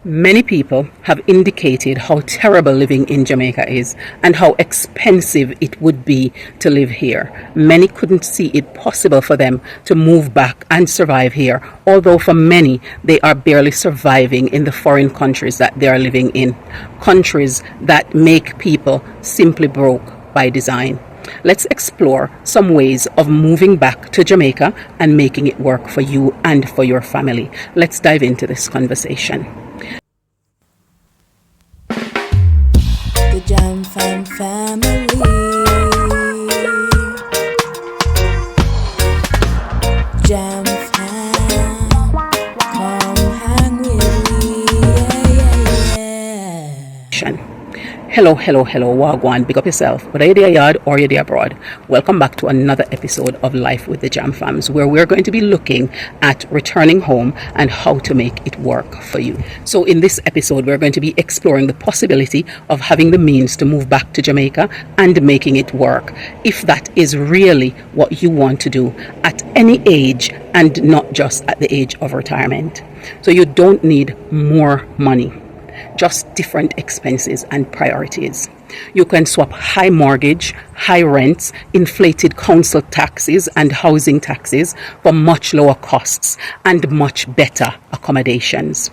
Many people have indicated how terrible living in Jamaica is and how expensive it would be to live here. Many couldn't see it possible for them to move back and survive here, although for many they are barely surviving in the foreign countries that they are living in, countries that make people simply broke by design. Let's explore some ways of moving back to Jamaica and making it work for you and for your family. Let's dive into this conversation. The Jam Fam family. Jam Fam, come hang with me. Yeah. Hello, Wagwan. Big up yourself. Whether you're there yard or you're there abroad. Welcome back to another episode of Life with the Jam Fams, where we're going to be looking at returning home and how to make it work for you. So in this episode, we're going to be exploring the possibility of having the means to move back to Jamaica and making it work, if that is really what you want to do at any age and not just at the age of retirement. So you don't need more money, just different expenses and priorities. You can swap high mortgage, high rents, inflated council taxes and housing taxes for much lower costs and much better accommodations.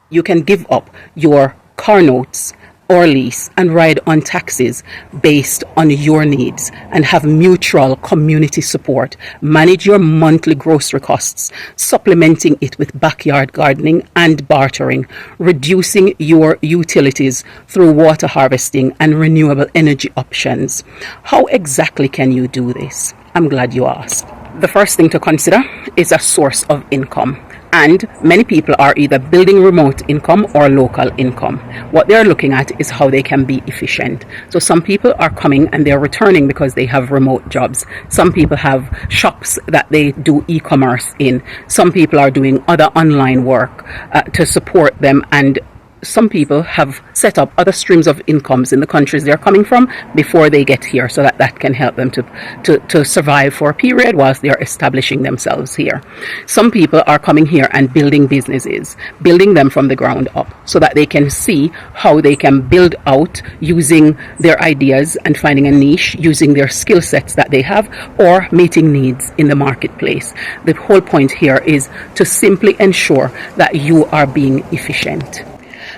You can give up your car notes or lease and ride on taxis based on your needs and have mutual community support. Manage your monthly grocery costs, supplementing it with backyard gardening and bartering, reducing your utilities through water harvesting and renewable energy options. How exactly can you do this? I'm glad you asked. The first thing to consider is a source of income. And many people are either building remote income or local income. What they're looking at is how they can be efficient. So some people are coming and they're returning because they have remote jobs. Some people have shops that they do e-commerce in. Some people are doing other online work to support them, and some people have set up other streams of incomes in the countries they're coming from before they get here, so that can help them to survive for a period whilst they're establishing themselves here. Some people are coming here and building businesses, building them from the ground up so that they can see how they can build out using their ideas and finding a niche, using their skill sets that they have, or meeting needs in the marketplace. The whole point here is to simply ensure that you are being efficient.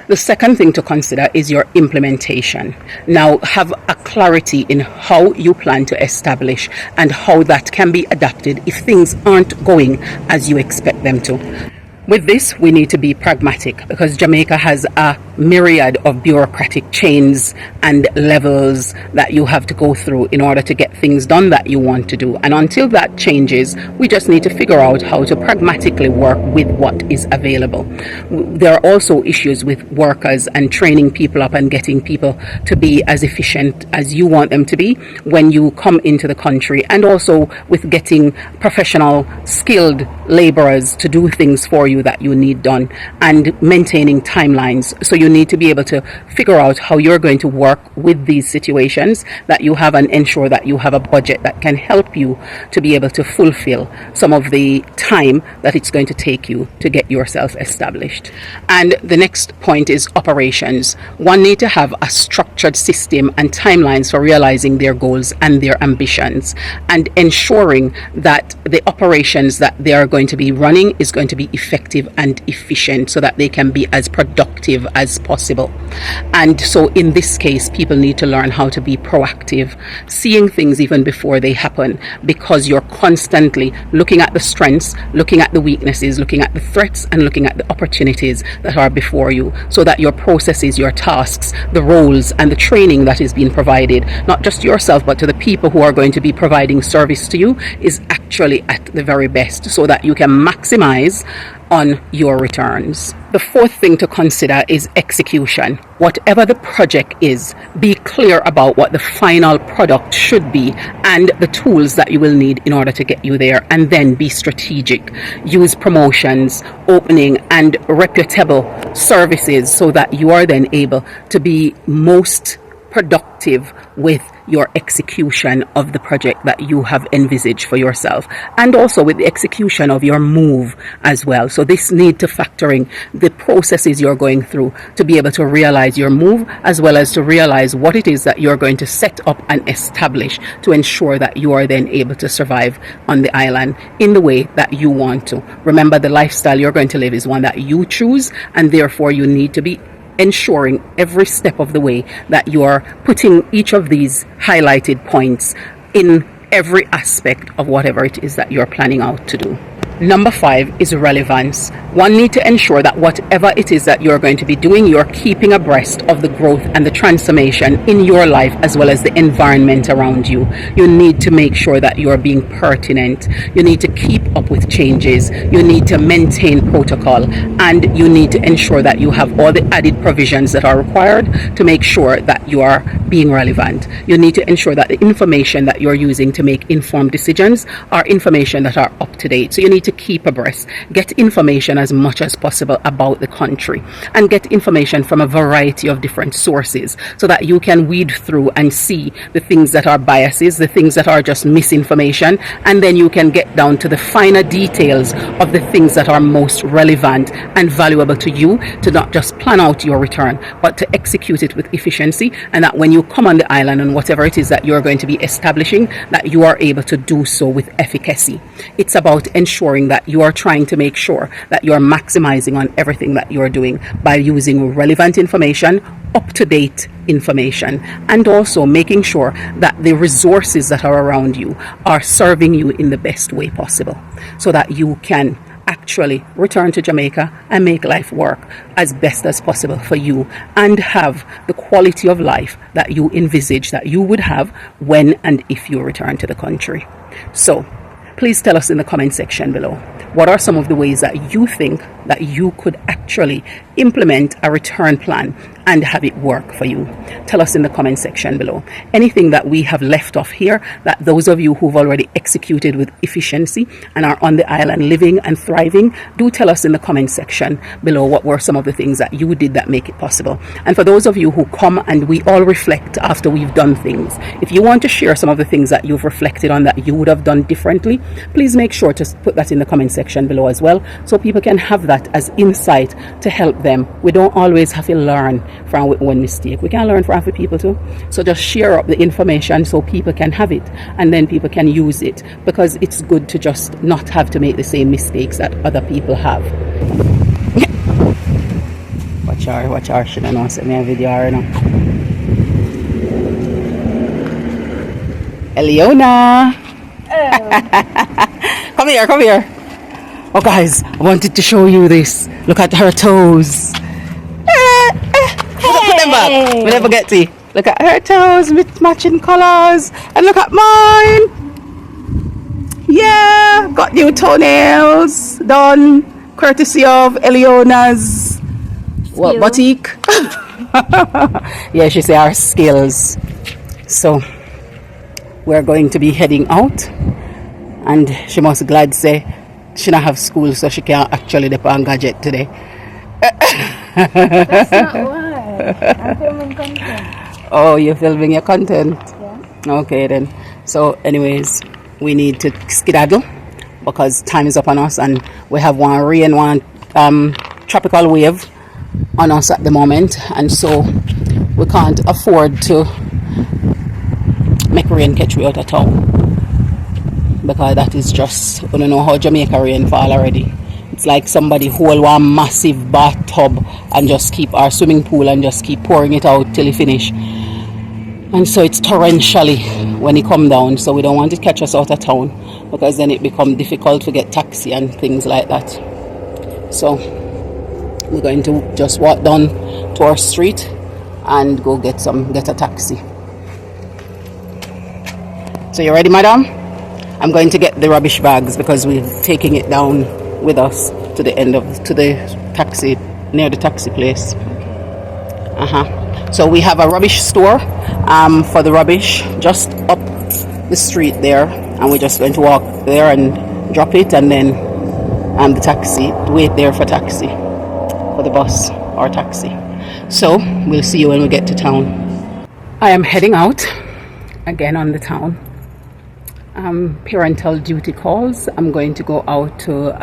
The second thing to consider is your implementation. Now, have a clarity in how you plan to establish and how that can be adapted if things aren't going as you expect them to. With this, we need to be pragmatic because Jamaica has a myriad of bureaucratic chains and levels that you have to go through in order to get things done that you want to do. And until that changes, we just need to figure out how to pragmatically work with what is available. There are also issues with workers and training people up and getting people to be as efficient as you want them to be when you come into the country, and also with getting professional, skilled laborers to do things for you that you need done, and maintaining timelines. So you need to be able to figure out how you're going to work with these situations that you have and ensure that you have a budget that can help you to be able to fulfill some of the time that it's going to take you to get yourself established. And the next point is operations. One need to have a structured system and timelines for realizing their goals and their ambitions, and ensuring that the operations that they are going to be running is going to be effective and efficient so that they can be as productive as possible. And so in this case, people need to learn how to be proactive, seeing things even before they happen, because you're constantly looking at the strengths, looking at the weaknesses, looking at the threats, and looking at the opportunities that are before you, so that your processes, your tasks, the roles, and the training that is being provided, not just to yourself but to the people who are going to be providing service to you, is actually at the very best, so that you can maximize on your returns. The fourth thing to consider is execution. Whatever the project is, be clear about what the final product should be and the tools that you will need in order to get you there, and then be strategic. Use promotions, opening, and reputable services so that you are then able to be most productive with your execution of the project that you have envisaged for yourself, and also with the execution of your move as well. So this need to factor in the processes you're going through to be able to realize your move, as well as to realize what it is that you're going to set up and establish to ensure that you are then able to survive on the island in the way that you want to. Remember, the lifestyle you're going to live is one that you choose, and therefore you need to be ensuring every step of the way that you are putting each of these highlighted points in every aspect of whatever it is that you're planning out to do. Number 5 is relevance. One need to ensure that whatever it is that you're going to be doing, you're keeping abreast of the growth and the transformation in your life as well as the environment around you. You need to make sure that you're being pertinent. You need to keep up with changes. You need to maintain protocol, and you need to ensure that you have all the added provisions that are required to make sure that you are being relevant. You need to ensure that the information that you're using to make informed decisions are information that are up to date. So you need to keep abreast, get information as much as possible about the country, and get information from a variety of different sources so that you can weed through and see the things that are biases, the things that are just misinformation, and then you can get down to the finer details of the things that are most relevant and valuable to you, to not just plan out your return but to execute it with efficiency, and that when you come on the island and whatever it is that you're going to be establishing, that you are able to do so with efficacy. It's about ensuring that you are trying to make sure that you are maximizing on everything that you're doing by using relevant information, up-to-date information, and also making sure that the resources that are around you are serving you in the best way possible so that you can actually return to Jamaica and make life work as best as possible for you and have the quality of life that you envisage that you would have when and if you return to the country. So please tell us in the comment section below, what are some of the ways that you think that you could actually implement a return plan and have it work for you? Tell us in the comment section below. Anything that we have left off here, that those of you who've already executed with efficiency and are on the island living and thriving, do tell us in the comment section below what were some of the things that you did that make it possible. And for those of you who come and we all reflect after we've done things, if you want to share some of the things that you've reflected on that you would have done differently, please make sure to put that in the comment section below as well, so people can have that as insight to help them. We don't always have to learn from one mistake. We can learn from other people too. So just share up the information so people can have it, and then people can use it, because it's good to just not have to make the same mistakes that other people have. Watch her, she don't know, send me a video right now. Eliona! Come here. Oh guys, I wanted to show you this. Look at her toes. Put them back. We never get to. Look at her toes with matching colors. And look at mine. Yeah, got new toenails done courtesy of Eliona's boutique. Yeah, she say our skills. So we're going to be heading out, and she must glad say she not have school, so she can't actually depend on gadget today. That's not why. I'm filming content. Oh, you're filming your content? Yeah. Okay then. So anyways, we need to skedaddle because time is up on us, and we have one tropical wave on us at the moment, and so we can't afford to make rain catch me out of town, because that is just, I don't know how Jamaica rain fall already. It's like somebody hold one massive bathtub and just keep our swimming pool and just keep pouring it out till it finish. And so it's torrentially when it come down, so we don't want it to catch us out of town, because then it become difficult to get taxi and things like that. So we're going to just walk down to our street and go get a taxi. So you ready, madam? I'm going to get the rubbish bags because we're taking it down with us to the taxi, near the taxi place. So we have a rubbish store for the rubbish just up the street there, and we're just going to walk there and drop it, and then the taxi, wait there for taxi, for the bus or taxi. So we'll see you when we get to town. I am heading out again on the town. Parental duty calls. I'm going to go out to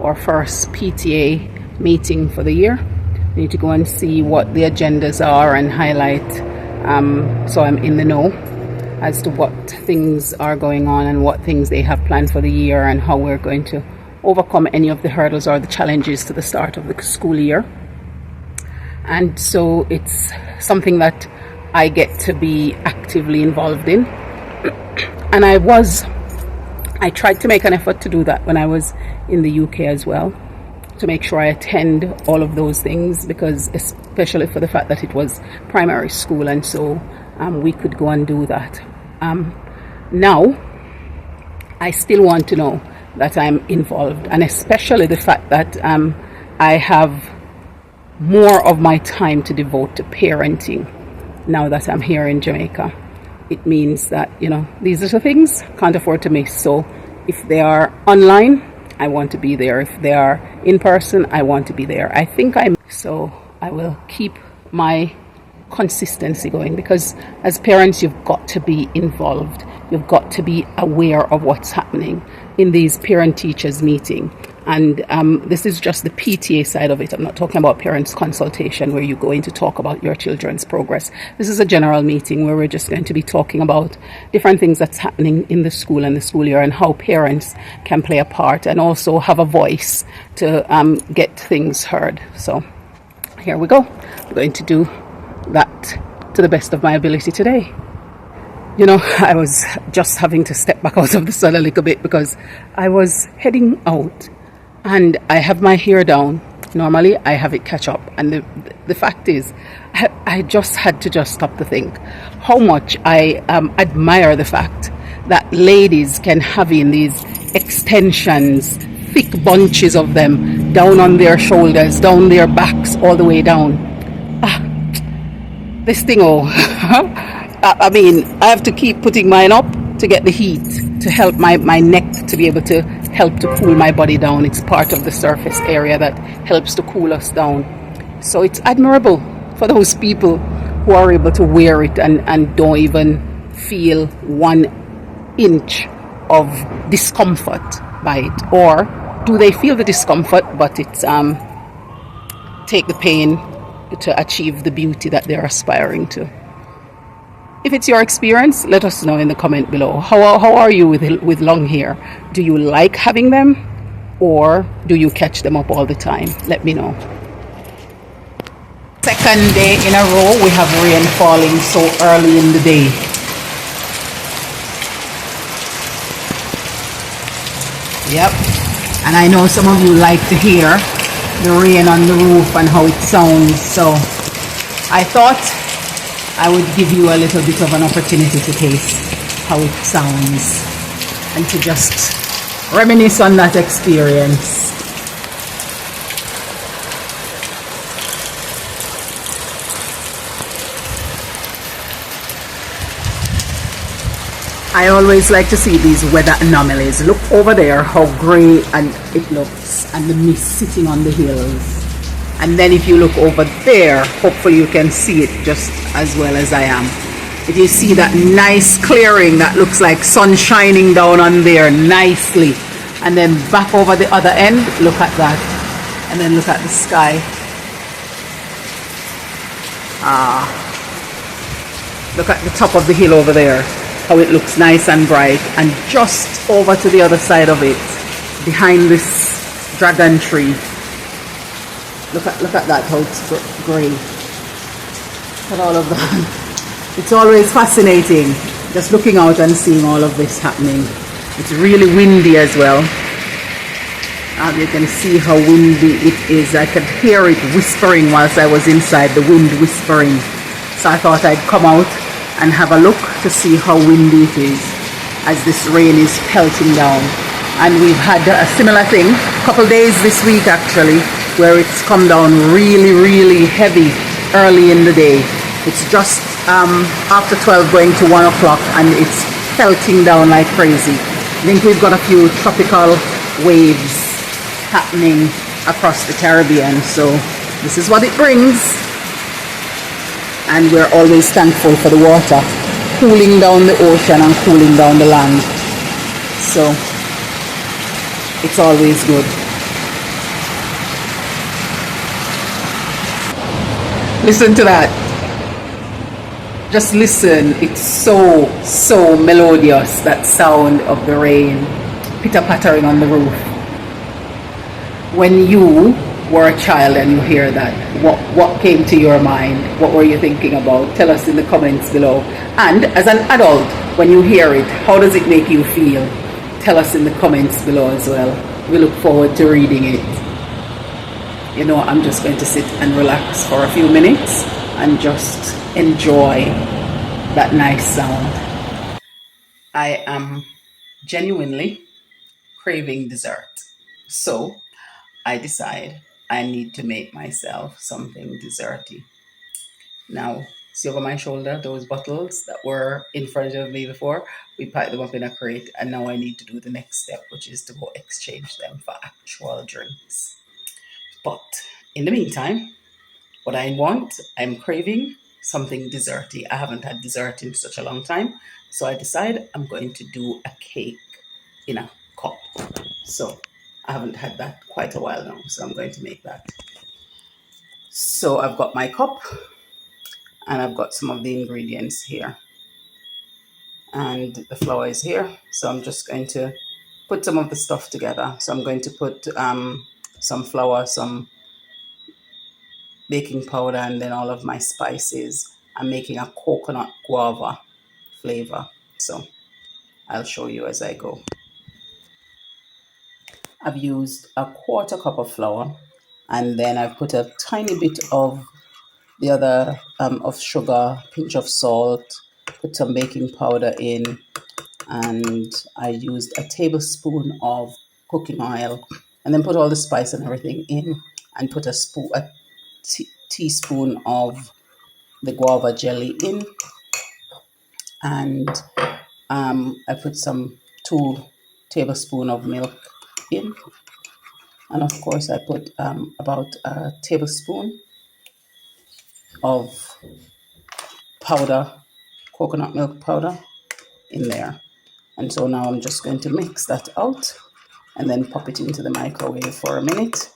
our first PTA meeting for the year. I need to go and see what the agendas are and highlight, so I'm in the know as to what things are going on and what things they have planned for the year and how we're going to overcome any of the hurdles or the challenges to the start of the school year. And so it's something that I get to be actively involved in. And I tried to make an effort to do that when I was in the UK as well, to make sure I attend all of those things, because especially for the fact that it was primary school, and so we could go and do that. Now, I still want to know that I'm involved, and especially the fact that I have more of my time to devote to parenting now that I'm here in Jamaica. It means that, these are the things I can't afford to miss. So if they are online, I want to be there. If they are in person, I want to be there. So I will keep my consistency going, because as parents, you've got to be involved. You've got to be aware of what's happening in these parent-teachers meeting. And this is just the PTA side of it. I'm not talking about parents' consultation where you go in to talk about your children's progress. This is a general meeting where we're just going to be talking about different things that's happening in the school and the school year, and how parents can play a part and also have a voice to get things heard. So here we go. I'm going to do that to the best of my ability today. I was just having to step back out of the sun a little bit, because I was heading out and I have my hair down. Normally I have it catch up, and the fact is I just had to stop to think how much I admire the fact that ladies can have in these extensions, thick bunches of them, down on their shoulders, down their backs, all the way down. This thing, I mean, I have to keep putting mine up to get the heat, to help my neck to be able to help to cool my body down. It's part of the surface area that helps to cool us down. So it's admirable for those people who are able to wear it and don't even feel 1 inch of discomfort by it. Or do they feel the discomfort, but it's take the pain to achieve the beauty that they're aspiring to. If it's your experience, let us know in the comment below. How are you with long hair? Do you like having them, or do you catch them up all the time? Let me know. Second day in a row we have rain falling so early in the day. Yep. And I know some of you like to hear the rain on the roof and how it sounds, so I thought I would give you a little bit of an opportunity to taste how it sounds and to just reminisce on that experience. I always like to see these weather anomalies. Look over there how grey and it looks, and the mist sitting on the hills. And then if you look over there, hopefully you can see it just as well as I am. If you see that nice clearing that looks like sun shining down on there nicely, and then back over the other end, look at that, and then look at the sky. Look at the top of the hill over there, how it looks nice and bright. And just over to the other side of it, behind this dragon tree, look at that, how it's grey. Look at all of that. It's always fascinating just looking out and seeing all of this happening. It's really windy as well. You can see how windy it is. I could hear it whispering whilst I was inside, the wind whispering. So I thought I'd come out and have a look to see how windy it is as this rain is pelting down. And we've had a similar thing, a couple days this week actually, where it's come down really heavy early in the day. It's just after 12 going to 1 o'clock, and it's pelting down like crazy. I think we've got a few tropical waves happening across the Caribbean, so this is what it brings. and we're always thankful for the water cooling down the ocean and cooling down the land. So it's always good. Listen to that. Just listen. It's so melodious, that sound of the rain pitter-pattering on the roof. When you were a child and you hear that, what came to your mind? What were you thinking about? Tell us in the comments below. And as an adult, when you hear it, how does it make you feel? Tell us in the comments below as well. We look forward to reading it. You know, I'm just going to sit and relax for a few minutes and just enjoy that nice sound. I am genuinely craving dessert. So I decide I need to make myself something desserty. Now, see over my shoulder, those bottles that were in front of me before, we packed them up in a crate, and now I need to do the next step, which is to go exchange them for actual drinks. But in the meantime, what I want, I'm craving something desserty. I haven't had dessert in such a long time, so I decide I'm going to do a cake in a cup. So I haven't had that quite a while now, so I'm going to make that. So I've got my cup and I've got some of the ingredients here, and the flour is here. So I'm just going to put some of the stuff together. So I'm going to put some flour, some baking powder, and then all of my spices. I'm making a coconut guava flavor, so I'll show you as I go. I've used a quarter cup of flour, and then I've put a tiny bit of the other of sugar, pinch of salt, put some baking powder in, and I used a tablespoon of cooking oil, and then put all the spice and everything in, and put a teaspoon of the guava jelly in, and I put some 2 tablespoons of milk in, and of course I put about a tablespoon of powder, coconut milk powder in there. And so now I'm just going to mix that out and then pop it into the microwave for a minute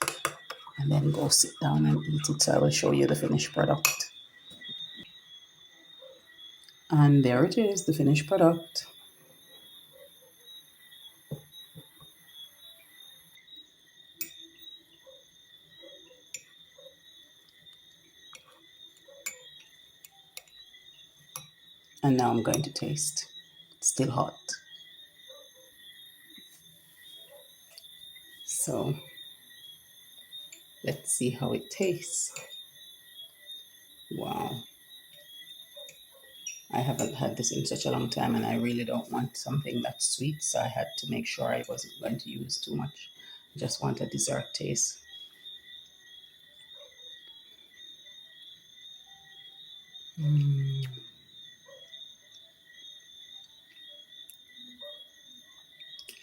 and then go sit down and eat it. So I will show you the finished product. And there it is, the finished product. And now I'm going to taste. It's still hot. So let's see how it tastes. Wow. I haven't had this in such a long time, and I really don't want something that's sweet, so I had to make sure I wasn't going to use too much. I just want a dessert taste.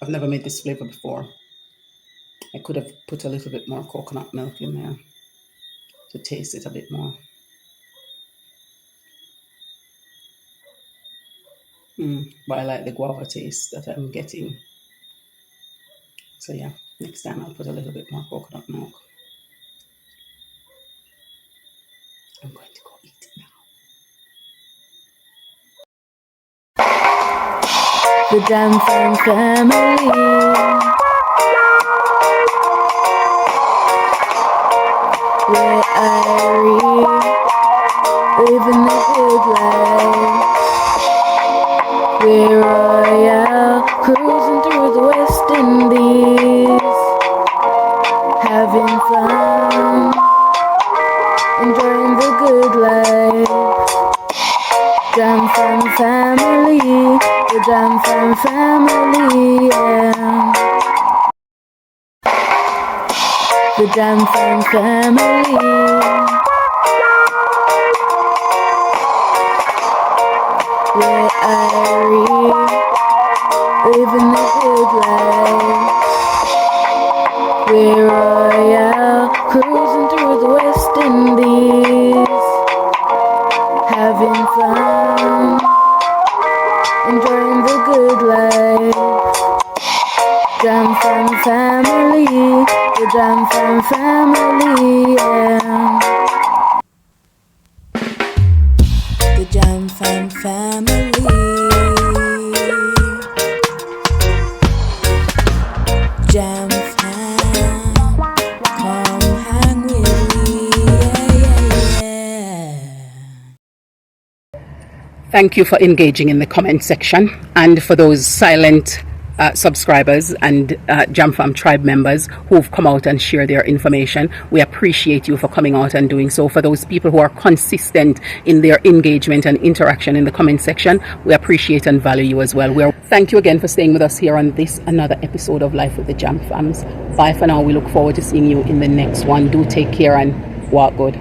I've never made this flavor before. I could have put a little bit more coconut milk in there to taste it a bit more. But I like the guava taste that I'm getting. So yeah, next time I'll put a little bit more coconut milk. I'm going to go eat it now. The Jam family. Where living the good life. We're royal, cruising through the West Indies, having fun, enjoying the good life. Jam family, the Jam family, yeah. The Jam family. Where living the good life. We're royal, cruising through the West Indies, Jam Fam family, yeah. The Jam Fam family. Jam Fam, come hang with me, yeah. Thank you for engaging in the comment section, and for those silent subscribers and JamFam tribe members who've come out and shared their information. We appreciate you for coming out and doing so. For those people who are consistent in their engagement and interaction in the comment section, we appreciate and value you as well. Thank you again for staying with us here on this another episode of Life with the JamFams. Bye for now. We look forward to seeing you in the next one. Do take care and walk good.